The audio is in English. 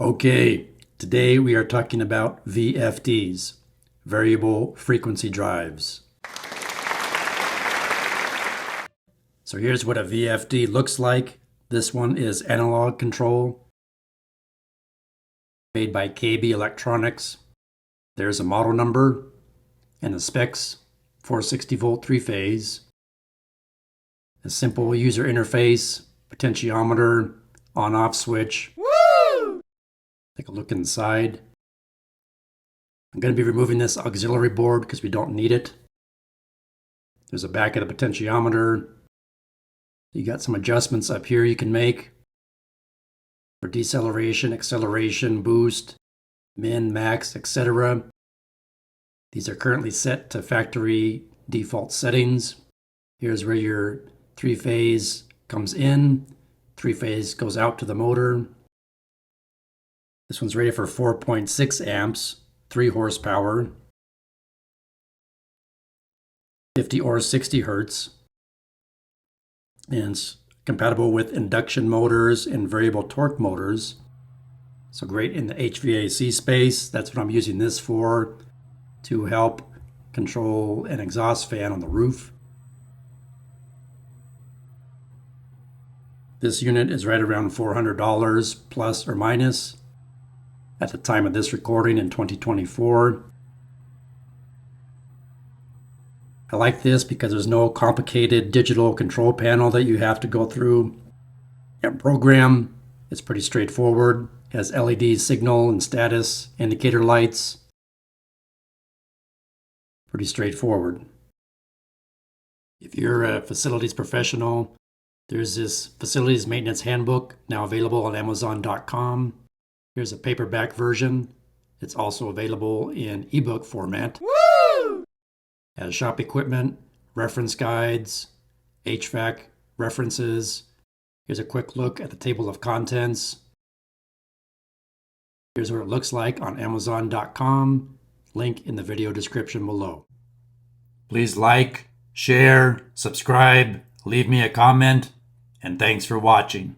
Okay, today we are talking about VFDs, variable frequency drives. So here's what a VFD looks like. This one is analog control, made by KB Electronics. There's a model number and the specs, 460 volt 3-phase, a simple user interface, potentiometer, on-off switch. Woo! Take a look inside. I'm going to be removing this auxiliary board because we don't need it. There's a back of the potentiometer. You got some adjustments up here you can make for deceleration, acceleration, boost, min, max, etc. These are currently set to factory default settings. Here's where your 3-phase comes in, 3-phase goes out to the motor. This one's rated for 4.6 amps, 3 horsepower, 50 or 60 hertz, and it's compatible with induction motors and variable torque motors. So great in the HVAC space. That's what I'm using this for, to help control an exhaust fan on the roof. This unit is right around $400 plus or minus at the time of this recording in 2024. I like this because there's no complicated digital control panel that you have to go through and program. It's pretty straightforward. It has LED signal and status indicator lights. Pretty straightforward. If you're a facilities professional, there's this facilities maintenance handbook now available on Amazon.com. Here's a paperback version. It's also available in ebook format. Woo! Has shop equipment, reference guides, HVAC references. Here's a quick look at the table of contents. Here's what it looks like on Amazon.com. Link in the video description below. Please like, share, subscribe, leave me a comment, and thanks for watching.